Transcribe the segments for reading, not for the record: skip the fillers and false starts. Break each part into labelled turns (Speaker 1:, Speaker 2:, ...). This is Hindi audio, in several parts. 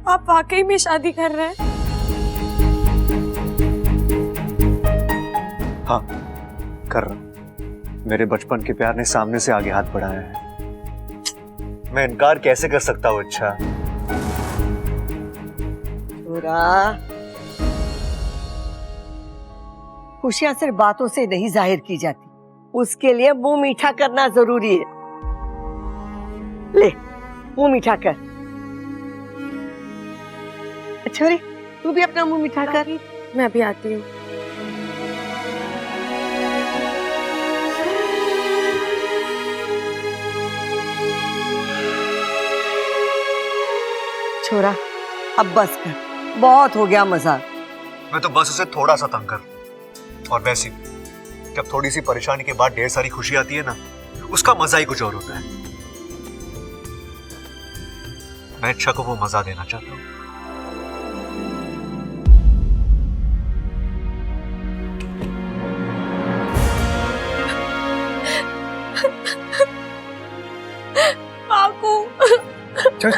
Speaker 1: आप वाकई में शादी कर रहे हैं?
Speaker 2: हाँ, कर रहा हूं। मेरे बचपन के प्यार ने सामने से आगे हाथ बढ़ाया है। मैं इनकार कैसे कर सकता हूँ? अच्छा
Speaker 3: छोरा, खुशियां सिर्फ बातों से नहीं जाहिर की जाती, उसके लिए मुंह मीठा करना जरूरी है। ले, मुंह मीठा कर। छोरी, तू भी अपना मुंह मीठा कर।
Speaker 1: मैं अभी आती हूँ।
Speaker 3: छोरा, अब बस कर, बहुत हो गया मजाक।
Speaker 2: मैं तो बस उसे थोड़ा सा तंग कर, और वैसे जब थोड़ी सी परेशानी के बाद ढेर सारी खुशी आती है ना, उसका मजा ही कुछ और होता है। मैं इच्छा को वो मजा देना चाहता हूँ।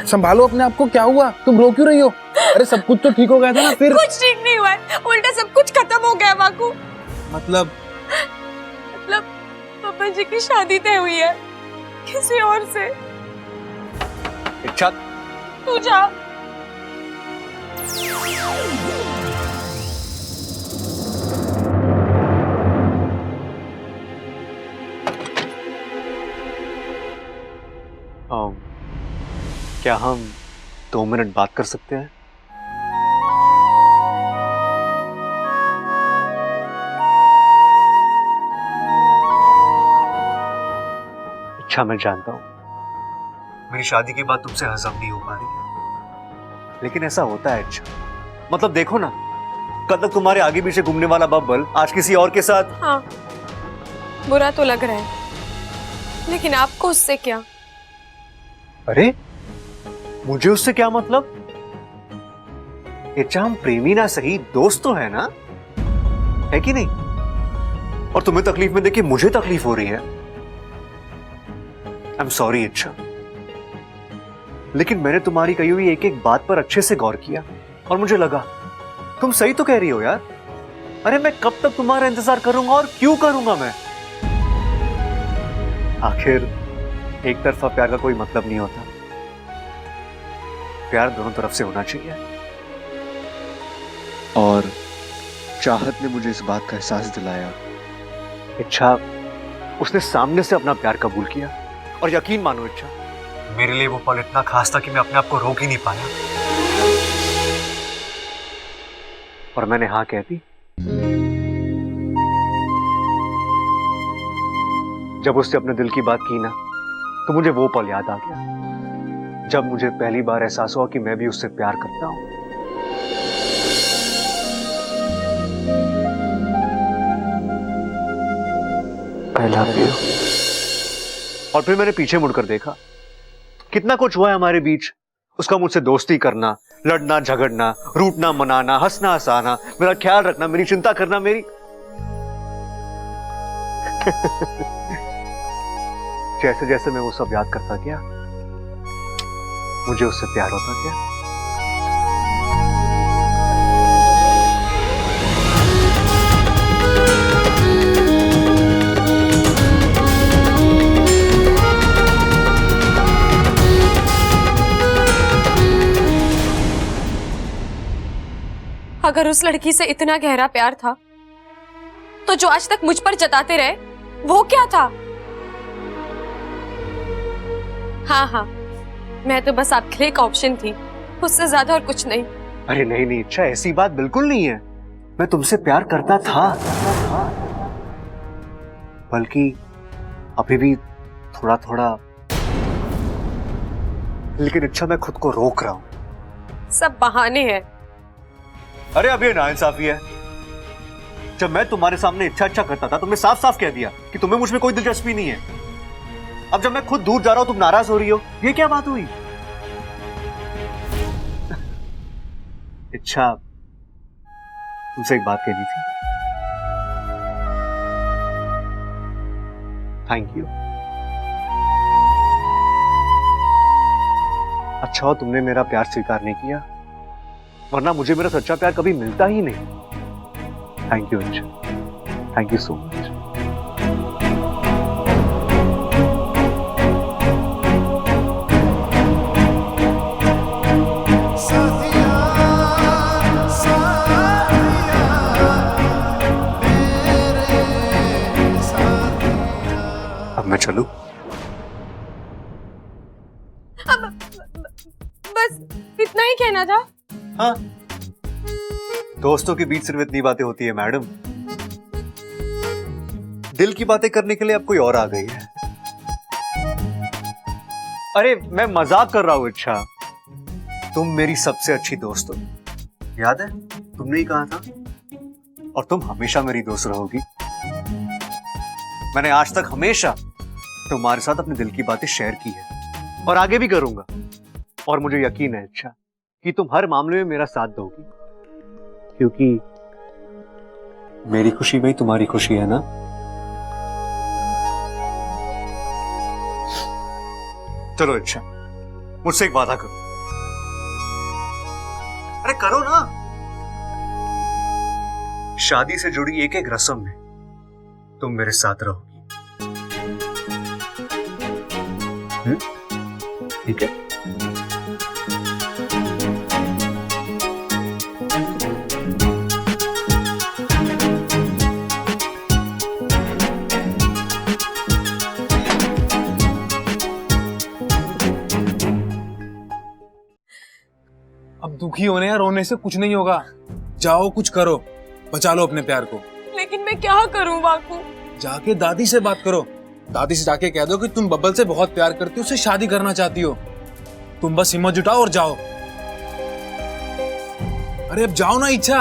Speaker 4: संभालो अपने आप को, क्या हुआ? तुम रो क्यों रही हो? अरे सब कुछ तो ठीक हो गया था ना फिर।
Speaker 1: कुछ ठीक नहीं हुआ है, उल्टा सब कुछ खत्म हो गया बाकू।
Speaker 4: मतलब
Speaker 1: पापा जी की शादी तय हुई है किसी और से।
Speaker 2: इच्छा,
Speaker 1: तू जा।
Speaker 2: क्या हम 2 मिनट बात कर सकते हैं? अच्छा, मैं जानता हूं मेरी शादी की बात तुमसे हजम नहीं हो पा रही है, लेकिन ऐसा होता है। अच्छा, मतलब देखो ना, कल तक तुम्हारे आगे पीछे घूमने वाला बब्बल आज किसी और के साथ।
Speaker 1: हाँ, बुरा तो लग रहा है, लेकिन आपको उससे क्या?
Speaker 2: अरे मुझे उससे क्या मतलब? अच्छा, हम प्रेमी ना सही, दोस्त तो है ना, है कि नहीं? और तुम्हें तकलीफ में देखिए मुझे तकलीफ हो रही है। आई एम सॉरी इच्छा, लेकिन मैंने तुम्हारी कही हुई एक एक बात पर अच्छे से गौर किया और मुझे लगा तुम सही तो कह रही हो यार। अरे मैं कब तक तुम्हारा इंतजार करूंगा और क्यों करूंगा मैं? आखिर एक तरफा प्यार का कोई मतलब नहीं होता, प्यार दोनों तरफ से होना चाहिए। और चाहत ने मुझे इस बात का एहसास दिलाया। इच्छा, उसने सामने से अपना प्यार कबूल किया, और यकीन मानो इच्छा, मेरे लिए वो पल इतना खास था कि मैं अपने आप को रोक ही नहीं पाया, और मैंने हाँ कह दी। जब उससे अपने दिल की बात की ना, तो मुझे वो पल याद आ गया जब मुझे पहली बार एहसास हुआ कि मैं भी उससे प्यार करता हूं। I love you। और फिर मैंने पीछे मुड़कर देखा, कितना कुछ हुआ है हमारे बीच। उसका मुझसे दोस्ती करना, लड़ना झगड़ना, रूठना मनाना, हंसना हंसाना, मेरा ख्याल रखना, मेरी चिंता करना, मेरी जैसे जैसे मैं वो सब याद करता गया, मुझे उससे प्यार होता गया।
Speaker 1: अगर उस लड़की से इतना गहरा प्यार था, तो जो आज तक मुझ पर जताते रहे, वो क्या था? हाँ, मैं तो बस आपके लिए एक ऑप्शन थी, उससे ज्यादा और कुछ नहीं।
Speaker 2: अरे नहीं नहीं अच्छा, ऐसी बात बिल्कुल नहीं है। मैं तुमसे प्यार करता था, बल्कि अभी भी थोड़ा थोड़ा, लेकिन अच्छा मैं खुद को रोक रहा हूं।
Speaker 1: सब बहाने हैं।
Speaker 2: अरे अब ये नाइंसाफी है। जब मैं तुम्हारे सामने इच्छा करता था, तुमने साफ साफ कह दिया कि तुम्हें मुझ में कोई दिलचस्पी नहीं है। अब जब मैं खुद दूर जा रहा हूं, तुम नाराज हो रही हो। ये क्या बात हुई? इच्छा, तुमसे एक बात कहनी थी। Thank you. अच्छा हो तुमने मेरा प्यार स्वीकार नहीं किया। वरना मुझे मेरा सच्चा प्यार कभी मिलता ही नहीं। Thank you Anshu, thank you so much. अब मैं चलूं?
Speaker 1: बस इतना ही कहना था।
Speaker 2: हाँ, दोस्तों के बीच सिर्फ इतनी बातें होती है मैडम। दिल की बातें करने के लिए अब कोई और आ गई है। अरे मैं मजाक कर रहा हूं। अच्छा, तुम मेरी सबसे अच्छी दोस्त हो, याद है तुमने ही कहा था, और तुम हमेशा मेरी दोस्त रहोगी। मैंने आज तक हमेशा तुम्हारे साथ अपने दिल की बातें शेयर की है और आगे भी करूंगा। और मुझे यकीन है अच्छा कि तुम हर मामले में मेरा साथ दोगी, क्योंकि मेरी खुशी में ही तुम्हारी खुशी है ना। चलो अच्छा, मुझसे एक वादा करो। अरे करो ना। शादी से जुड़ी एक एक रस्म में तुम मेरे साथ रहोगी। ठीक है?
Speaker 4: अब दुखी होने या रोने से कुछ नहीं होगा। जाओ कुछ करो, बचा लो अपने प्यार को।
Speaker 1: लेकिन मैं क्या करूं बाकू?
Speaker 4: जाके दादी से बात करो। दादी से जाके कह दो कि तुम बब्बल से बहुत प्यार करती हो, उससे शादी करना चाहती हो। तुम बस हिम्मत जुटाओ और जाओ। अरे अब जाओ ना इच्छा।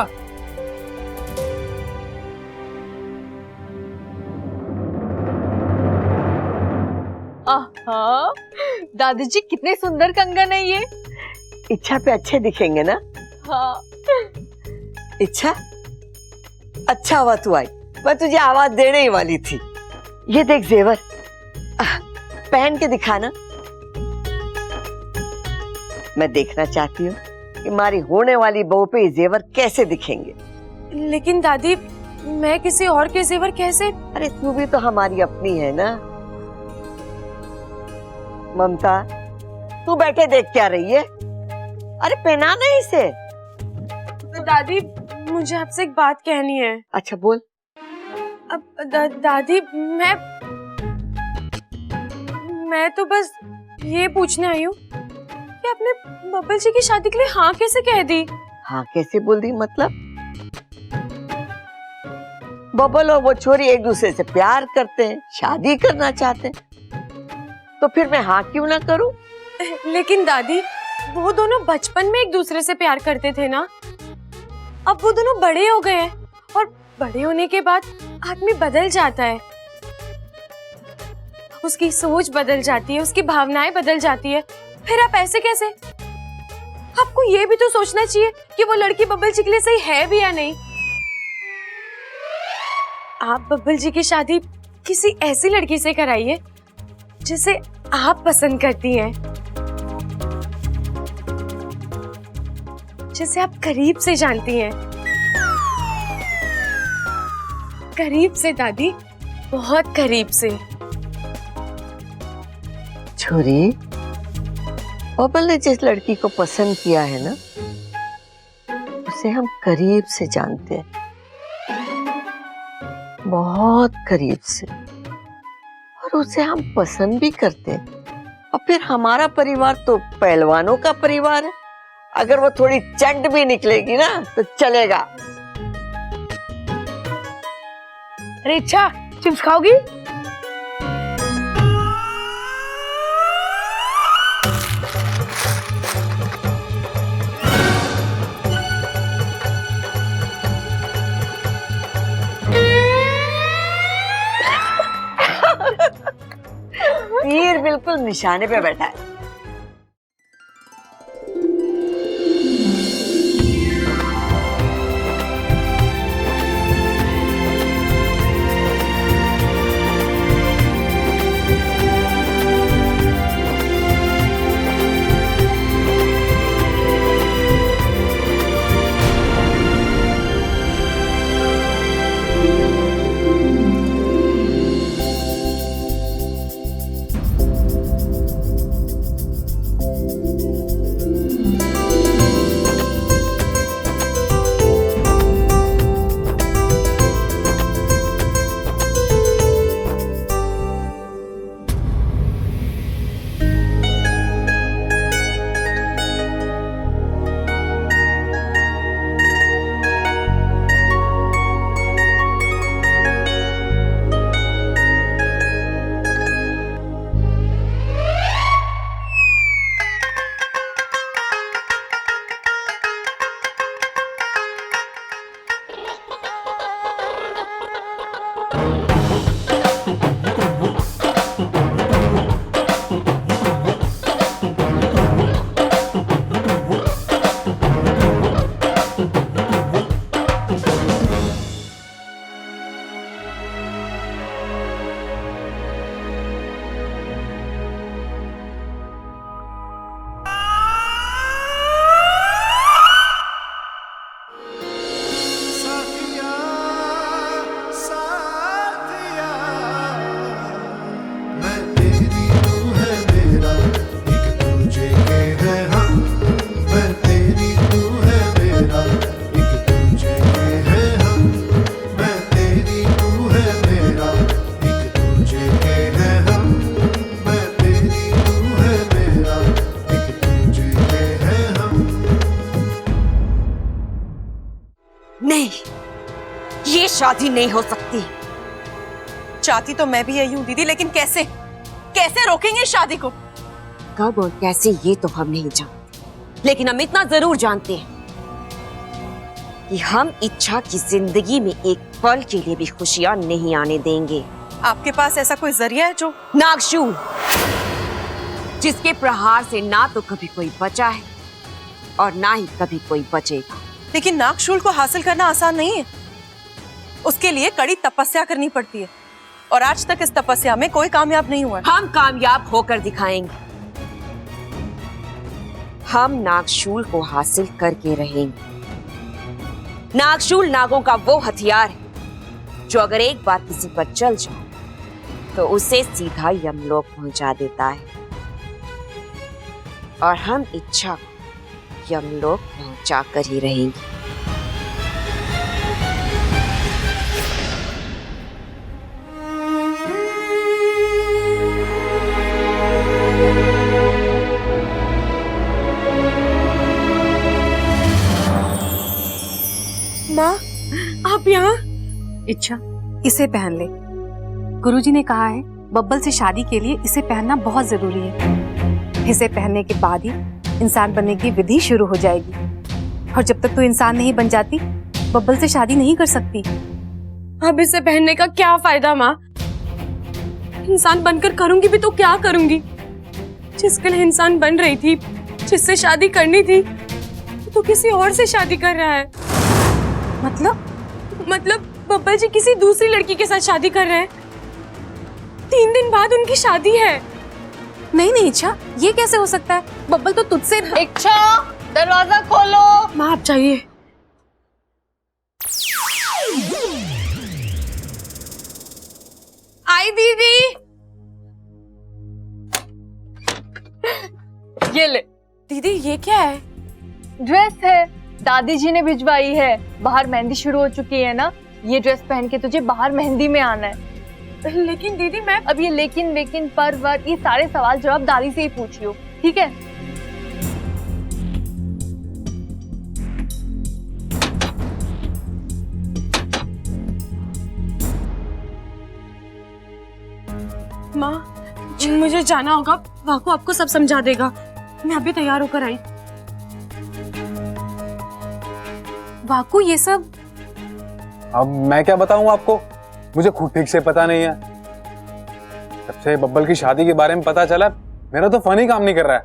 Speaker 5: आहा, दादी जी कितने सुंदर कंगन है ये।
Speaker 3: इच्छा पे अच्छे दिखेंगे ना?
Speaker 5: हाँ।
Speaker 3: इच्छा, अच्छा हुआ तू आई, मैं तुझे आवाज देने ही वाली थी। ये देख जेवर, पहन के दिखाना। मैं देखना चाहती हूँ कि हमारी होने वाली बहू पे ये जेवर कैसे दिखेंगे।
Speaker 1: लेकिन दादी, मैं किसी और के जेवर कैसे?
Speaker 3: अरे तू भी तो हमारी अपनी है ना। ममता, तू बैठे देख क्या रही है? अरे पहना नहीं इसे।
Speaker 1: दादी, मुझे आपसे एक बात कहनी है।
Speaker 3: अच्छा बोल।
Speaker 1: अब दादी, मैं तो बस ये पूछने आई हूँ कि आपने बब्बल जी की शादी के लिए हाँ कैसे कह दी?
Speaker 3: हाँ कैसे बोल दी मतलब? बब्बल और वो छोरी एक दूसरे से प्यार करते हैं, शादी करना चाहते हैं, तो फिर मैं हाँ क्यों ना करूं?
Speaker 1: लेकिन दादी, वो दोनों बचपन में एक दूसरे से प्यार करते थे ना। अब वो दोनों बड़े हो गए हैं, और बड़े होने के बाद आदमी बदल जाता है। उसकी सोच बदल जाती है, उसकी भावनाएं बदल जाती है। फिर आप ऐसे कैसे? आपको ये भी तो सोचना चाहिए कि वो लड़की बब्बल जी के लिए सही है भी या नहीं। आप बब्बल जी की शादी किसी ऐसी लड़की से कराइए जिसे आप पसंद करती हैं, जिसे आप करीब से जानती हैं। करीब से दादी, बहुत करीब से।
Speaker 3: छोरी, बब्बल ने जिस लड़की को पसंद किया है ना, उसे हम करीब से जानते हैं, बहुत करीब से, और उसे हम पसंद भी करते हैं। और फिर हमारा परिवार तो पहलवानों का परिवार है। अगर वो थोड़ी चंड भी निकलेगी ना तो चलेगा।
Speaker 5: अरे इच्छा, चिप्स खाओगी?
Speaker 3: तीर बिल्कुल निशाने पे बैठा है। शादी नहीं हो सकती।
Speaker 6: चाहती तो मैं भी यही हूँ दीदी, लेकिन कैसे कैसे रोकेंगे इस शादी को?
Speaker 7: कब और कैसे ये तो हम नहीं जानते, लेकिन हम इतना जरूर जानते हैं कि हम इच्छा की जिंदगी में एक पल के लिए भी खुशियां नहीं आने देंगे।
Speaker 6: आपके पास ऐसा कोई जरिया है जो?
Speaker 7: नागशूल, जिसके प्रहार से ना तो कभी कोई बचा है और ना ही कभी कोई बचेगा।
Speaker 6: लेकिन नागशूल को हासिल करना आसान नहीं है, उसके लिए कड़ी तपस्या करनी पड़ती है, और आज तक इस तपस्या में कोई कामयाब नहीं हुआ है।
Speaker 7: हम कामयाब होकर दिखाएंगे। हम नागशूल को हासिल करके रहेंगे। नागशूल नागों का वो हथियार है जो अगर एक बार किसी पर चल जाए तो उसे सीधा यमलोक पहुंचा देता है, और हम इच्छा को यमलोक पहुंचा कर ही रहेंगे।
Speaker 1: माँ, आप यहाँ?
Speaker 8: इच्छा, इसे पहन ले। गुरुजी ने कहा है बब्बल से शादी के लिए इसे पहनना बहुत जरूरी है। इसे पहनने के बाद ही इंसान बनने की विधि शुरू हो जाएगी, और जब तक तू इंसान नहीं बन जाती बब्बल से शादी नहीं कर सकती।
Speaker 1: अब इसे पहनने का क्या फायदा माँ? इंसान बनकर करूंगी भी तो क्या करूंगी? जिसके लिए इंसान बन रही थी, जिससे शादी करनी थी, तो किसी और से शादी कर रहा है। मतलब बब्बल जी किसी दूसरी लड़की के साथ शादी कर रहे हैं। 3 दिन बाद उनकी शादी है।
Speaker 8: नहीं नहीं इच्छा, ये कैसे हो सकता है? बब्बल तो तुझसे
Speaker 5: इच्छा, दरवाजा खोलो।
Speaker 1: माँ आप चाहिए। आई दीदी।
Speaker 5: ये ले,
Speaker 1: दीदी ये क्या है?
Speaker 5: ड्रेस है, दादी जी ने भिजवाई है। बाहर मेहंदी शुरू हो चुकी है ना, ये ड्रेस पहन के तुझे बाहर मेहंदी में आना है।
Speaker 1: लेकिन दीदी मैं
Speaker 5: अब ये लेकिन वेकिन पर वर ये सारे सवाल जवाब दादी से ही पूछियो, ठीक है?
Speaker 1: माँ, मुझे जाना होगा, वाकू आपको सब समझा देगा। मैं अभी तैयार होकर आई।
Speaker 8: वाकू ये सब
Speaker 4: अब मैं क्या बताऊं आपको, मुझे खुद ठीक से पता नहीं है। जब से बब्बल की शादी के बारे में पता चला, मेरा तो फन ही काम नहीं कर रहा है।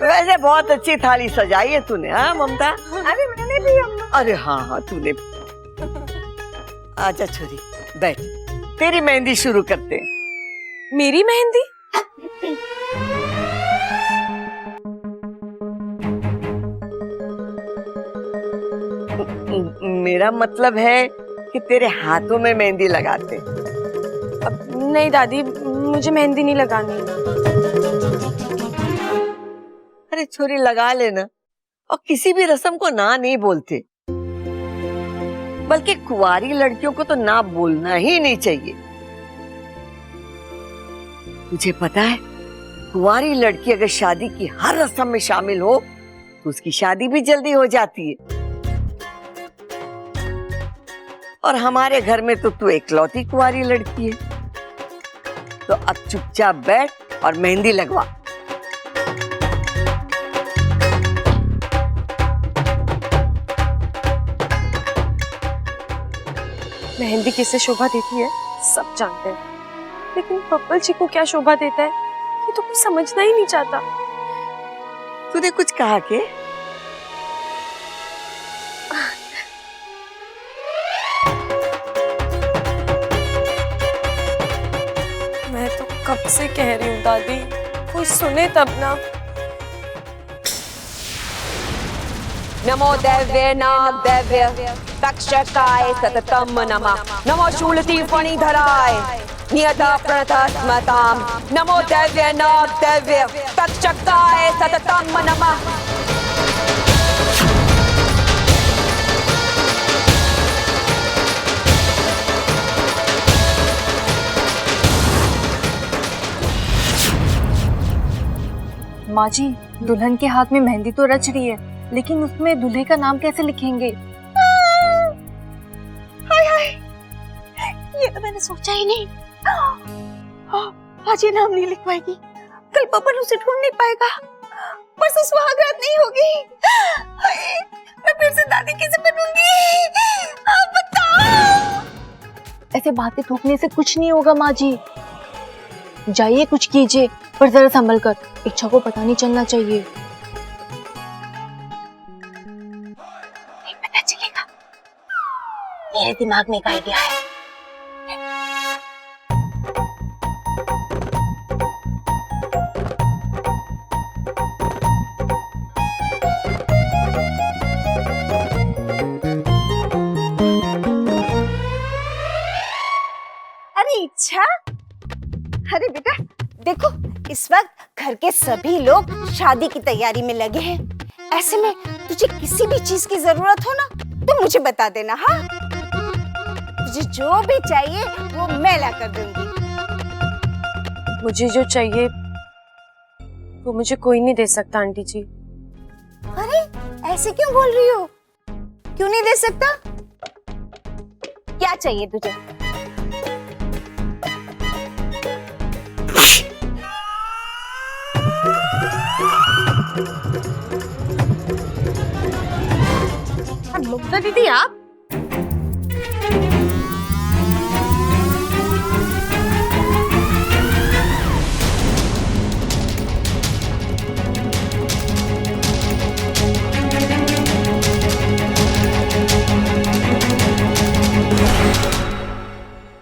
Speaker 3: वैसे बहुत अच्छी थाली सजाई है तूने, हाँ ममता?
Speaker 5: अरे मैंने भी अम्मा।
Speaker 3: अरे हाँ तूने। आजा छोरी, बैठ, तेरी मेहंदी शुरू करते हैं।
Speaker 1: मेरी मेहंदी?
Speaker 3: मेरा मतलब है कि तेरे हाथों में मेहंदी लगाते।
Speaker 1: नहीं दादी, मुझे मेहंदी नहीं लगानी।
Speaker 3: अरे छोरी लगा लेना, और किसी भी रस्म को ना नहीं बोलते, बल्कि कुंवारी लड़कियों को तो ना बोलना ही नहीं चाहिए। तुझे पता है, कुंवारी लड़की अगर शादी की हर रस्म में शामिल हो तो उसकी शादी भी जल्दी हो जाती है। और हमारे घर में तो तू इकलौती कुंवारी लड़की है, तो अब चुपचाप बैठ और मेहंदी लगवा।
Speaker 1: मेहंदी किसे शोभा देती है सब जानते हैं, लेकिन बब्बल जी को क्या शोभा देता है ये तो कोई समझना ही नहीं चाहता।
Speaker 3: तूने कुछ कहा के?
Speaker 1: मैं तो कब से कह रही हूँ दादी, कोई सुने तब ना।
Speaker 7: नमो दैव्य नाग दैव्य तक्षकाय सततम नमः। नमो शूलति फणिधराय नियता प्रणतः स्मताम। नमो दैव्य नाग दैव्य तक्षकाय सततम नमः।
Speaker 5: माँ जी, दुल्हन के हाथ में मेहंदी तो रच रही है, लेकिन उसमें दूल्हे का नाम कैसे लिखेंगे?
Speaker 9: हाय हाय, ये तो मैंने सोचा ही नहीं। आज ये नाम नहीं लिख पाएगी, कल बबल उसे ढूंढ नहीं पाएगा, परसों सुहागरात नहीं होगी। हाय, मैं फिर से दादी कैसे बनूंगी? आप बताओ।
Speaker 5: ऐसे बातें थूकने से कुछ नहीं होगा माँ जी। जाइए कुछ कीजिए, पर जरा संभल कर, इच्छा को पता नहीं चलना चाहिए।
Speaker 9: नहीं पता चलेगा। मेरे दिमाग में एक आइडिया है। अरे इच्छा, अरे बेटा देखो, इस वक्त घर के सभी लोग शादी की तैयारी में लगे हैं। ऐसे में तुझे किसी भी चीज की जरूरत हो ना तो मुझे बता देना। हाँ, तुझे जो भी चाहिए वो मैं ला कर दूंगी।
Speaker 1: मुझे जो चाहिए वो मुझे कोई नहीं दे सकता आंटी जी।
Speaker 9: अरे ऐसे क्यों बोल रही हो? क्यों नहीं दे सकता? क्या चाहिए तुझे?
Speaker 1: मुग्धा दीदी, आप